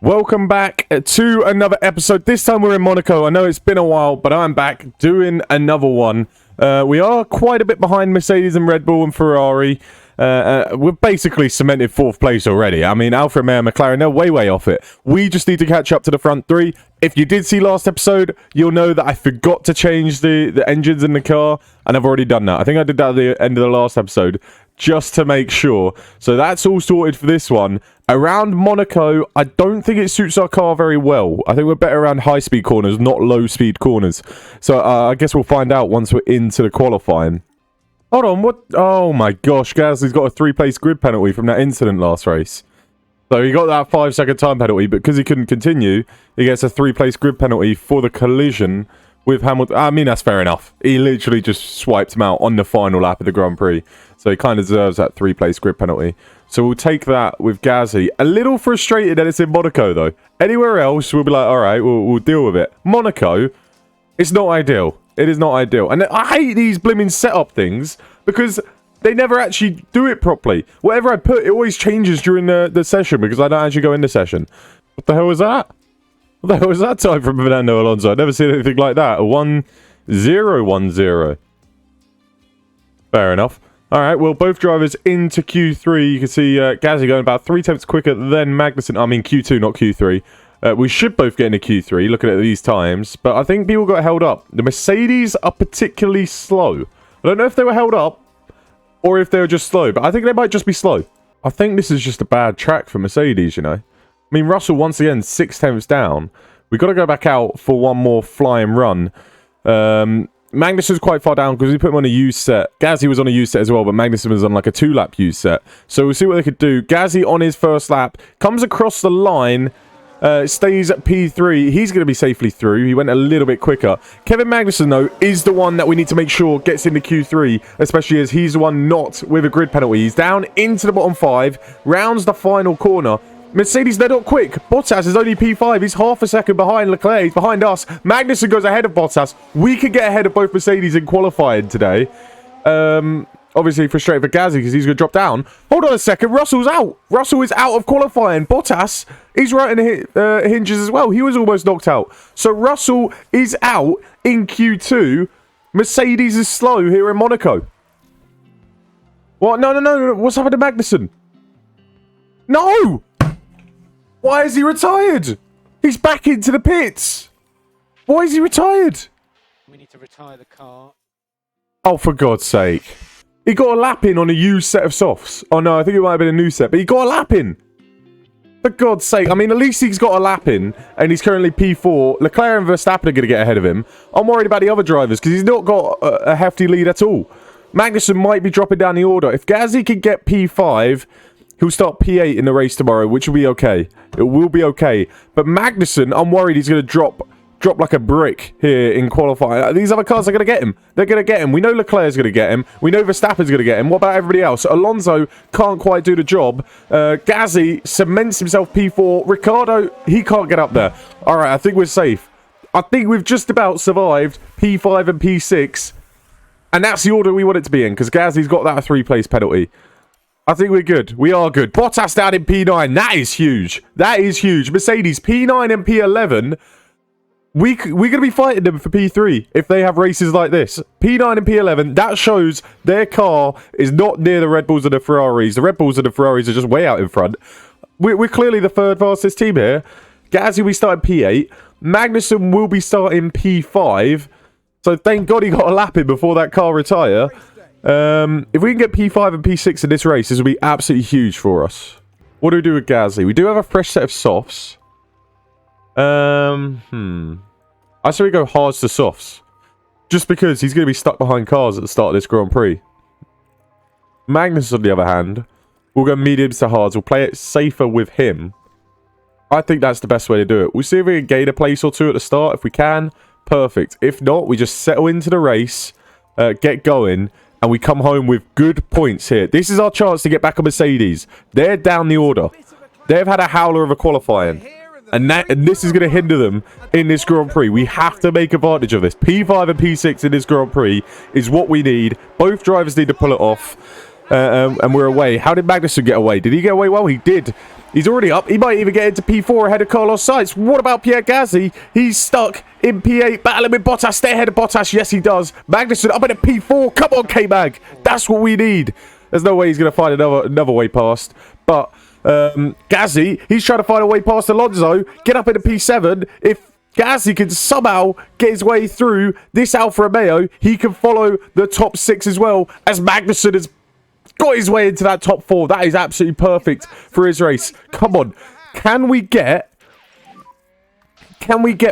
Welcome back to another episode. This time we're in Monaco. I know it's been a while, but I'm back doing another one. We are quite a bit behind Mercedes and Red Bull and Ferrari. We're basically cemented 4th place already. I mean, Alfa Romeo and McLaren, they're way off it. We just need to catch up to the front three. If you did see last episode, you'll know that I forgot to change the engines in the car, and I've already done that. I think I did that at the end of the last episode, just to make sure. So that's all sorted for this one. Around Monaco, I don't think it suits our car very well. I think we're better around high-speed corners, not low-speed corners. So I guess we'll find out once we're into the qualifying. Hold on, what? Oh my gosh, Gasly's got a 3-place grid penalty from that incident last race. So he got that 5-second time penalty, but because he couldn't continue, he gets a 3-place grid penalty for the collision with Hamilton. I mean, that's fair enough. He literally just swiped him out on the final lap of the Grand Prix. So he kind of deserves that 3-place grid penalty. So we'll take that with Gasly. A little frustrated that it's in Monaco, though. Anywhere else, we'll be like, all right, we'll deal with it. Monaco, it's not ideal. It is not ideal. And I hate these blimmin' setup things because they never actually do it properly. Whatever I put, it always changes during the session because I don't actually go into session. What the hell was that? What the hell was that time from Fernando Alonso? I've never seen anything like that. A 1-0-1-0. Fair enough. All right, well, both drivers into Q3. You can see Gasly going about 3 tenths quicker than Magnussen. I mean, Q2, not Q3. We should both get into Q3, looking at these times. But I think people got held up. The Mercedes are particularly slow. I don't know if they were held up or if they were just slow. But I think they might just be slow. I think this is just a bad track for Mercedes, you know. I mean, Russell, once again, 6 tenths down. We've got to go back out for one more flying run. Magnussen's quite far down because we put him on a used set. Gasly was on a used set as well, but Magnussen was on like a 2-lap used set. So we'll see what they could do. Gasly on his first lap comes across the line, stays at P3. He's going to be safely through. He went a little bit quicker. Kevin Magnussen, though, is the one that we need to make sure gets into Q3, especially as he's the one not with a grid penalty. He's down into the bottom 5, rounds the final corner. Mercedes, they're not quick. Bottas is only P5. He's half a second behind Leclerc. He's behind us. Magnussen goes ahead of Bottas. We could get ahead of both Mercedes in qualifying today. Obviously frustrated for Gasly because he's going to drop down. Hold on a second. Russell's out. Russell is out of qualifying. Bottas, he's right in the hinges as well. He was almost knocked out. So Russell is out in Q2. Mercedes is slow here in Monaco. What? No. What's happened to Magnussen? No! Why is he retired? He's back into the pits. Why is he retired? We need to retire the car. Oh, for God's sake. He got a lap in on a used set of softs. Oh, no, I think it might have been a new set, but he got a lap in. For God's sake. I mean, at least he's got a lap in, and he's currently P4. Leclerc and Verstappen are going to get ahead of him. I'm worried about the other drivers, because he's not got a hefty lead at all. Magnussen might be dropping down the order. If Gasly can get P5... he'll start P8 in the race tomorrow, which will be okay. It will be okay. But Magnussen, I'm worried he's going to drop like a brick here in qualifying. These other cars are going to get him. They're going to get him. We know Leclerc's going to get him. We know Verstappen's going to get him. What about everybody else? Alonso can't quite do the job. Gasly cements himself P4. Ricciardo, he can't get up there. All right, I think we're safe. I think we've just about survived P5 and P6. And that's the order we want it to be in, because Gasly's got that 3-place penalty. I think we're good. We are good. Bottas down in P9. That is huge. That is huge. Mercedes, P9 and P11. We're going to be fighting them for P3 if they have races like this. P9 and P11, that shows their car is not near the Red Bulls and the Ferraris. The Red Bulls and the Ferraris are just way out in front. We're clearly the 3rd fastest team here. Gasly, we started P8. Magnussen will be starting P5. So thank God he got a lap in before that car retire. If we can get P5 and P6 in this race, this will be absolutely huge for us. What do we do with Gasly? We do have a fresh set of softs. I say we go hards to softs. Just because he's going to be stuck behind cars at the start of this Grand Prix. Magnus, on the other hand, we'll go mediums to hards. We'll play it safer with him. I think that's the best way to do it. We'll see if we can gain a place or two at the start. If we can, perfect. If not, we just settle into the race, get going, and we come home with good points here. This is our chance to get back on Mercedes. They're down the order. They've had a howler of a qualifying. And this is going to hinder them in this Grand Prix. We have to make advantage of this. P5 and P6 in this Grand Prix is what we need. Both drivers need to pull it off. And we're away. How did Magnussen get away? Did he get away well? He did. He's already up. He might even get into P4 ahead of Carlos Sainz. What about Pierre Gasly? He's stuck in P8, battling with Bottas. Stay ahead of Bottas. Yes, he does. Magnussen up in a P4. Come on, K-Mag. That's what we need. There's no way he's going to find another way past. But Gasly, he's trying to find a way past Alonso. Get up in a P7. If Gasly can somehow get his way through this Alfa Romeo, he can follow the top 6 as well, as Magnussen has got his way into that top 4. That is absolutely perfect for his race. Come on. Can we get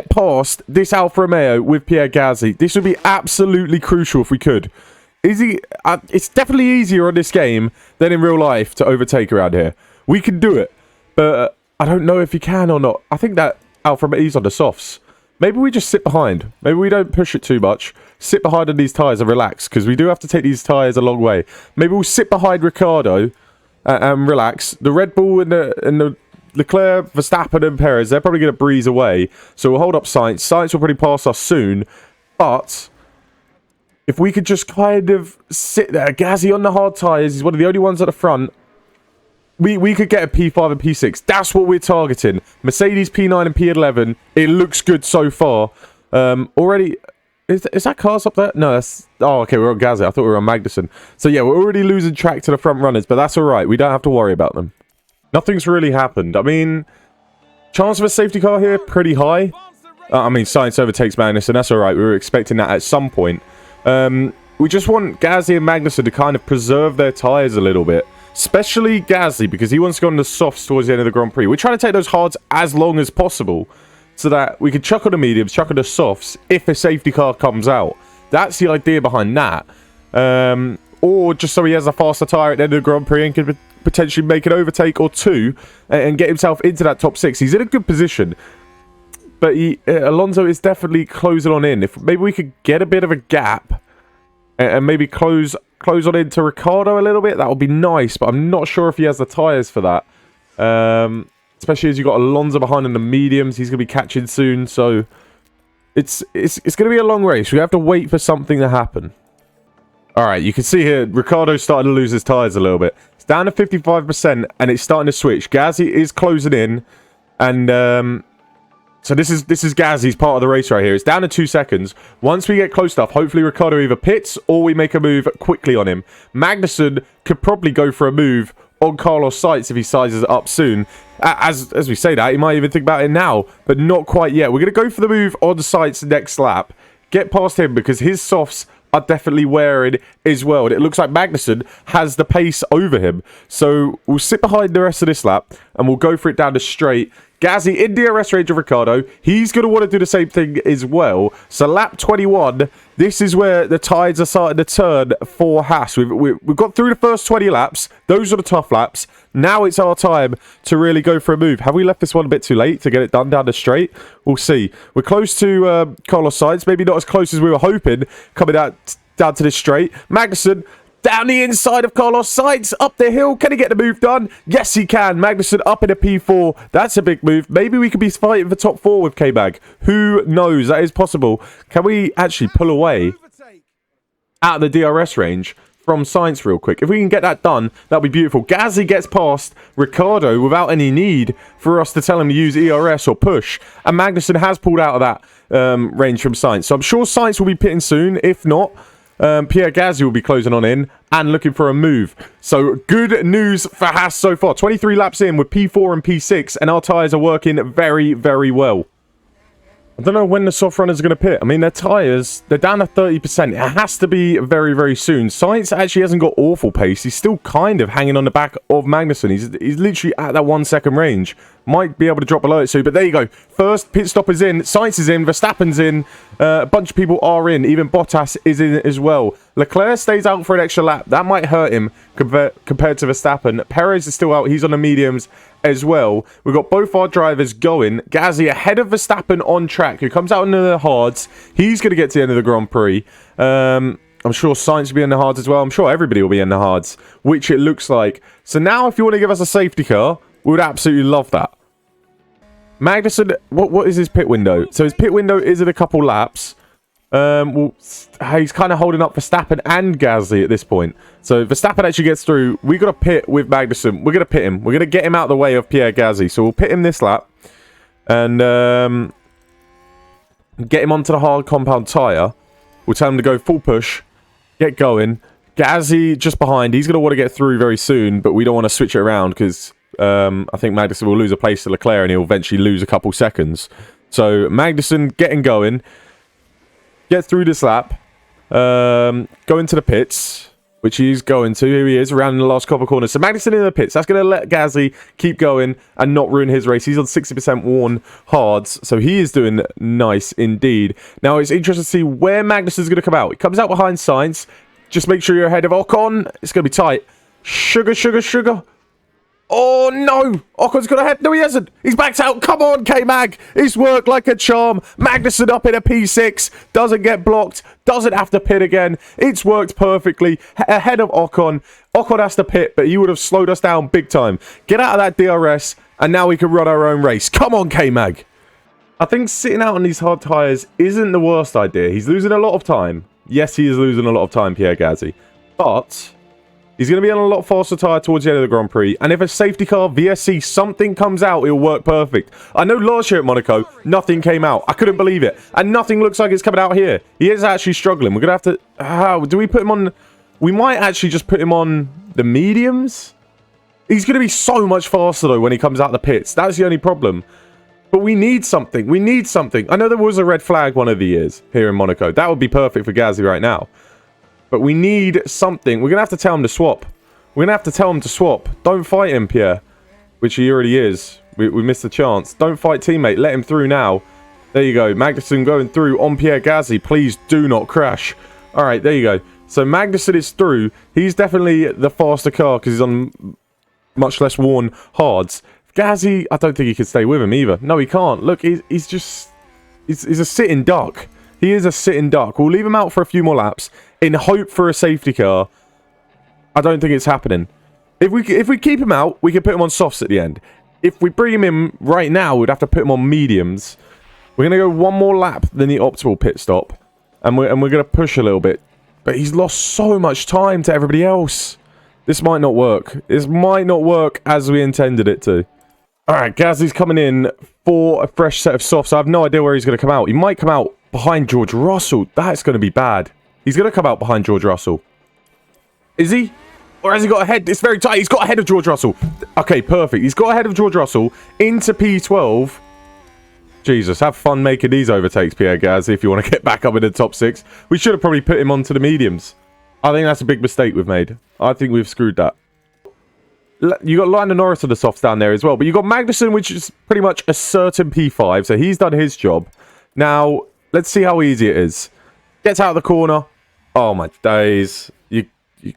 past this Alfa Romeo with Pierre Gasly? This would be absolutely crucial if we could. It's definitely easier on this game than in real life to overtake around here. We can do it, but I don't know if he can or not. I think that Alfa Romeo's on the softs. Maybe we just sit behind. Maybe we don't push it too much. Sit behind on these tyres and relax, because we do have to take these tyres a long way. Maybe we'll sit behind Ricciardo and relax. The Red Bull and the Leclerc, Verstappen and Perez, they're probably going to breeze away. So we'll hold up Sainz. Sainz will probably pass us soon. But if we could just kind of sit there. Gasly on the hard tyres. He's one of the only ones at the front. We could get a P5 and P6. That's what we're targeting. Mercedes P9 and P11. It looks good so far. Already... Is that cars up there? No, that's... Oh, okay, we're on Gasly. I thought we were on Magnussen. So, yeah, we're already losing track to the front runners, but that's all right. We don't have to worry about them. Nothing's really happened. I mean, chance of a safety car here, pretty high. I mean, Sainz overtakes Magnussen. That's all right. We were expecting that at some point. We just want Gasly and Magnussen to kind of preserve their tyres a little bit. Especially Gasly, because he wants to go on the softs towards the end of the Grand Prix. We're trying to take those hards as long as possible, so that we can chuck on the mediums, chuck on the softs, if a safety car comes out. That's the idea behind that. Or just so he has a faster tyre at the end of the Grand Prix and can potentially make an overtake or two and get himself into that top 6. He's in a good position. But Alonso is definitely closing on in. If maybe we could get a bit of a gap and maybe close on into Ricciardo a little bit, that would be nice. But I'm not sure if he has the tyres for that. Especially as you've got Alonso behind in the mediums. He's going to be catching soon. So it's going to be a long race. We have to wait for something to happen. All right, you can see here, Ricciardo's starting to lose his tyres a little bit. It's down to 55%, and it's starting to switch. Gasly is closing in, and so this is Gasly's part of the race right here. It's down to 2 seconds. Once we get close enough, hopefully Ricciardo either pits or we make a move quickly on him. Magnussen could probably go for a move on Carlos Sainz if he sizes it up soon. As we say that, he might even think about it now, but not quite yet. We're going to go for the move on Sainz next lap. Get past him because his softs are definitely wearing as well. And it looks like Magnussen has the pace over him. So we'll sit behind the rest of this lap and we'll go for it down the straight. Gasly in DRS range of Ricciardo. He's going to want to do the same thing as well. So lap 21, this is where the tides are starting to turn for Haas. We've got through the first 20 laps. Those are the tough laps. Now it's our time to really go for a move. Have we left this one a bit too late to get it done down the straight? We'll see. We're close to Carlos Sainz. Maybe not as close as we were hoping coming out down to this straight. Magnussen down the inside of Carlos Sainz, up the hill. Can he get the move done? Yes, he can. Magnussen up in a P4. That's a big move. Maybe we could be fighting for top 4 with K-Mag. Who knows? That is possible. Can we actually pull away out of the DRS range from Sainz real quick? If we can get that done, that'll be beautiful. Gasly gets past Ricciardo without any need for us to tell him to use ERS or push. And Magnussen has pulled out of that range from Sainz. So I'm sure Sainz will be pitting soon. If not, Pierre Gasly will be closing on in and looking for a move. So good news for Haas so far. 23 laps in with P4 and P6, and our tyres are working very, very well. I don't know when the soft runners are going to pit. I mean, their tyres, they're down to 30%. It has to be very, very soon. Sainz actually hasn't got awful pace. He's still kind of hanging on the back of Magnussen. He's literally at that 1 second range. Might be able to drop below it soon, but there you go. First pit stop is in. Sainz is in. Verstappen's in. A bunch of people are in. Even Bottas is in as well. Leclerc stays out for an extra lap. That might hurt him compared to Verstappen. Perez is still out. He's on the mediums as well. We've got both our drivers going. Gasly ahead of Verstappen on track, who comes out into the hards. He's going to get to the end of the Grand Prix. I'm sure Sainz will be in the hards as well. I'm sure everybody will be in the hards, which it looks like. So now if you want to give us a safety car, we would absolutely love that. Magnussen, what is his pit window? So his pit window is in a couple laps. Well, he's kind of holding up Verstappen and Gasly at this point. So if Verstappen actually gets through, we got to pit with Magnussen. We're going to pit him. We're going to get him out of the way of Pierre Gasly. So we'll pit him this lap. And get him onto the hard compound tyre. We'll tell him to go full push. Get going. Gasly just behind. He's going to want to get through very soon. But we don't want to switch it around because I think Magnussen will lose a place to Leclerc and he'll eventually lose a couple seconds. So Magnussen getting going. Get through this lap. Go into the pits, which he's going to. Here he is, around in the last couple of corners. So Magnussen in the pits. That's going to let Gasly keep going and not ruin his race. He's on 60% worn hards, so he is doing nice indeed. Now, it's interesting to see where Magnussen's going to come out. He comes out behind Sainz. Just make sure you're ahead of Ocon. It's going to be tight. Sugar, sugar, sugar. Oh, no. Ocon's got ahead. No, he hasn't. He's backed out. Come on, K-Mag. It's worked like a charm. Magnussen up in a P6. Doesn't get blocked. Doesn't have to pit again. It's worked perfectly. Ahead of Ocon. Ocon has to pit, but he would have slowed us down big time. Get out of that DRS, and now we can run our own race. Come on, K-Mag. I think sitting out on these hard tyres isn't the worst idea. He's losing a lot of time. Yes, he is losing a lot of time, Pierre Gasly. But he's going to be on a lot faster tyre towards the end of the Grand Prix. And if a safety car, VSC, something comes out, it'll work perfect. I know last year at Monaco, nothing came out. I couldn't believe it. And nothing looks like it's coming out here. He is actually struggling. We're going to have to... How do we put him on... We might actually just put him on the mediums. He's going to be so much faster, though, when he comes out of the pits. That's the only problem. But we need something. We need something. I know there was a red flag one of the years here in Monaco. That would be perfect for Gasly right now. But we need something. We're going to have to tell him to swap. We're going to have to tell him to swap. Don't fight him, Pierre. Which he already is. We missed the chance. Don't fight teammate. Let him through now. There you go. Magnussen going through on Pierre Gasly. Please do not crash. All right, there you go. So Magnussen is through. He's definitely the faster car because he's on much less worn hards. Gasly, I don't think he can stay with him either. No, he can't. Look, he's just... He's a sitting duck. He is a sitting duck. We'll leave him out for a few more laps in hope for a safety car. I don't think it's happening. If we keep him out, we can put him on softs at the end. If we bring him in right now, we'd have to put him on mediums. We're going to go one more lap than the optimal pit stop. And we're going to push a little bit. But he's lost so much time to everybody else. This might not work. This might not work as we intended it to. Alright, Gasly's coming in for a fresh set of softs. I have no idea where he's going to come out. He might come out behind George Russell. That's going to be bad. He's going to come out behind George Russell. Is he? Or has he got ahead? It's very tight. He's got ahead of George Russell. Okay, perfect. He's got ahead of George Russell into P12. Jesus, have fun making these overtakes, Pierre Gasly, if you want to get back up in the top 6. We should have probably put him onto the mediums. I think that's a big mistake we've made. I think we've screwed that. You got Lando Norris on the softs down there as well. But you got Magnussen, which is pretty much a certain P5. So he's done his job. Now, let's see how easy it is. Gets out of the corner. Oh, my days. You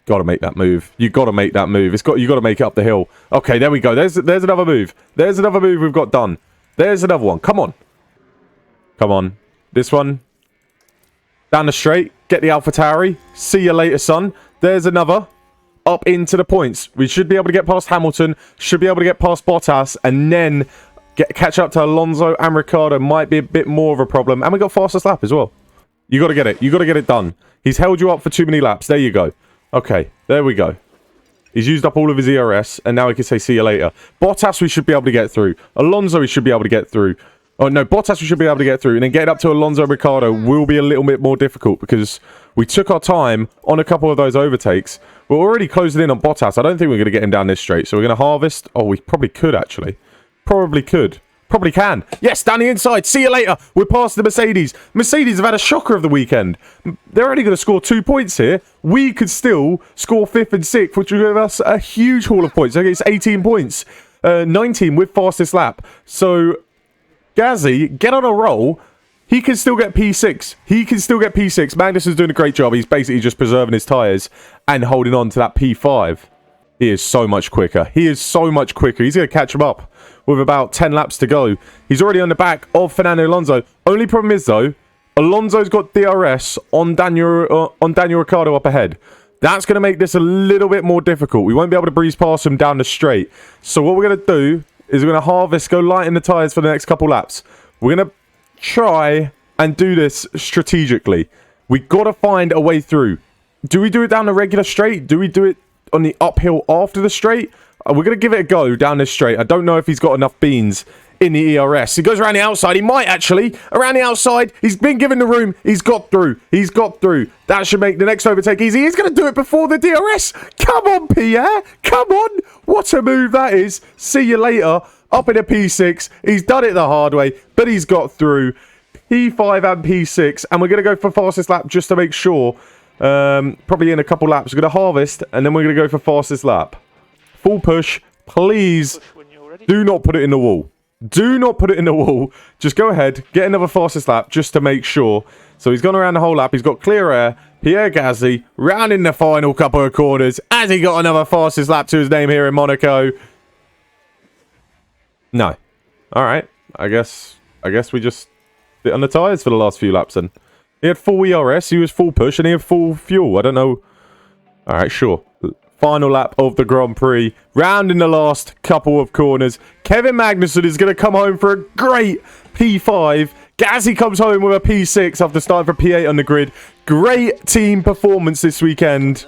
got to make that move. You got to make that move. You got to make it up the hill. Okay, there we go. There's another move. There's another move we've got done. There's another one. Come on. Come on. This one. Down the straight. Get the AlphaTauri. See you later, son. There's another. Up into the points. We should be able to get past Hamilton. Should be able to get past Bottas. And then catch up to Alonso and Ricciardo. Might be a bit more of a problem. And we got fastest lap as well. You got to get it. You got to get it done. He's held you up for too many laps. There you go. Okay. There we go. He's used up all of his ERS. And now he can say see you later. Bottas we should be able to get through. Alonso we should be able to get through. Oh, no. Bottas we should be able to get through. And then getting up to Alonso and Ricciardo will be a little bit more difficult. Because we took our time on a couple of those overtakes. We're already closing in on Bottas. I don't think we're going to get him down this straight. So we're going to harvest. Oh, we probably could, actually. Probably could. Probably can. Yes, down the inside. See you later. We're past the Mercedes. Mercedes have had a shocker of the weekend. They're only going to score 2 points here. We could still score 5th and 6th, which will give us a huge haul of points. Okay, it's 18 points. 19 with fastest lap. So, Gasly, get on a roll. He can still get P6. He can still get P6. Magnussen's doing a great job. He's basically just preserving his tyres and holding on to that P5. He is so much quicker. He is so much quicker. He's going to catch him up with about 10 laps to go. He's already on the back of Fernando Alonso. Only problem is, though, Alonso's got DRS on Daniel Ricciardo up ahead. That's going to make this a little bit more difficult. We won't be able to breeze past him down the straight. So what we're going to do is we're going to harvest, go light in the tyres for the next couple laps. We're going to try and do this strategically. We got to find a way through. Do we do it down the regular straight? Do we do it on the uphill after the straight? We're going to give it a go down this straight. I don't know if he's got enough beans in the ERS. He goes around the outside. He might actually. Around the outside. He's been given the room. He's got through. He's got through. That should make the next overtake easy. He's going to do it before the DRS. Come on, Pierre. Come on. What a move that is. See you later. Up in a P6. He's done it the hard way, but he's got through. P5 and P6. And we're going to go for fastest lap just to make sure. Probably in a couple laps. We're going to harvest, and then we're going to go for fastest lap. Full push. Please do not put it in the wall. Do not put it in the wall. Just go ahead. Get another fastest lap just to make sure. So he's gone around the whole lap. He's got clear air. Pierre Gasly rounding the final couple of corners. Has he got another fastest lap to his name here in Monaco? No. All right. I guess we just sit on the tyres for the last few laps then. He had full ERS. He was full push and he had full fuel. I don't know. All right. Sure. Final lap of the Grand Prix. Rounding the last couple of corners. Kevin Magnussen is going to come home for a great P5. Gasly comes home with a P6 after starting for P8 on the grid. Great team performance this weekend.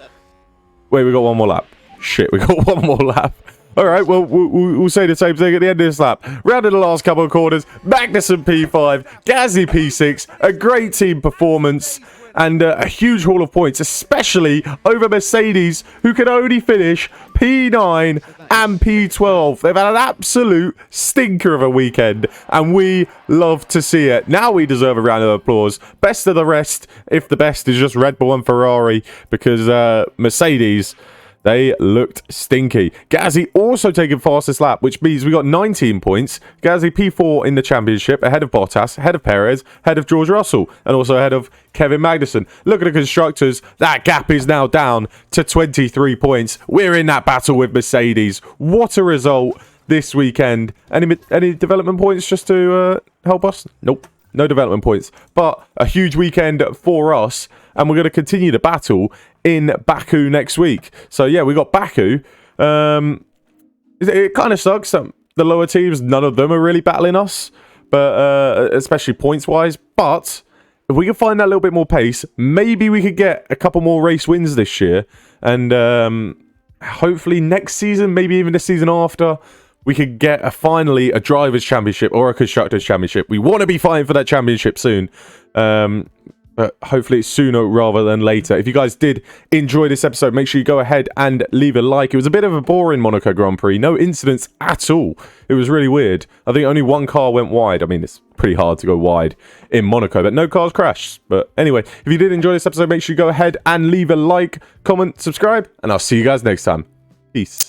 Wait, we got one more lap. Shit, we got one more lap. All right, well, we'll say the same thing at the end of this lap. Rounding the last couple of corners. Magnussen P5. Gasly P6. A great team performance. And a huge haul of points, especially over Mercedes, who can only finish P9 and P12. They've had an absolute stinker of a weekend, and we love to see it. Now we deserve a round of applause. Best of the rest, if the best is just Red Bull and Ferrari, because Mercedes, they looked stinky. Gasly also taking fastest lap, which means we got 19 points. Gasly P4 in the championship, ahead of Bottas, ahead of Perez, ahead of George Russell, and also ahead of Kevin Magnussen. Look at the constructors. That gap is now down to 23 points. We're in that battle with Mercedes. What a result this weekend. Any development points just to help us? Nope. No development points. But a huge weekend for us. And we're going to continue the battle in Baku next week. So, yeah, we got Baku. It kind of sucks. The lower teams, none of them are really battling us. But especially points-wise. But if we can find that little bit more pace, maybe we could get a couple more race wins this year. And hopefully next season, maybe even the season after, we could get finally a Drivers' Championship or a Constructors' Championship. We want to be fighting for that championship soon. But hopefully it's sooner rather than later. If you guys did enjoy this episode, make sure you go ahead and leave a like. It was a bit of a boring Monaco Grand Prix. No incidents at all. It was really weird. I think only one car went wide. I mean, it's pretty hard to go wide in Monaco, but no cars crashed. But anyway, if you did enjoy this episode, make sure you go ahead and leave a like, comment, subscribe, and I'll see you guys next time. Peace.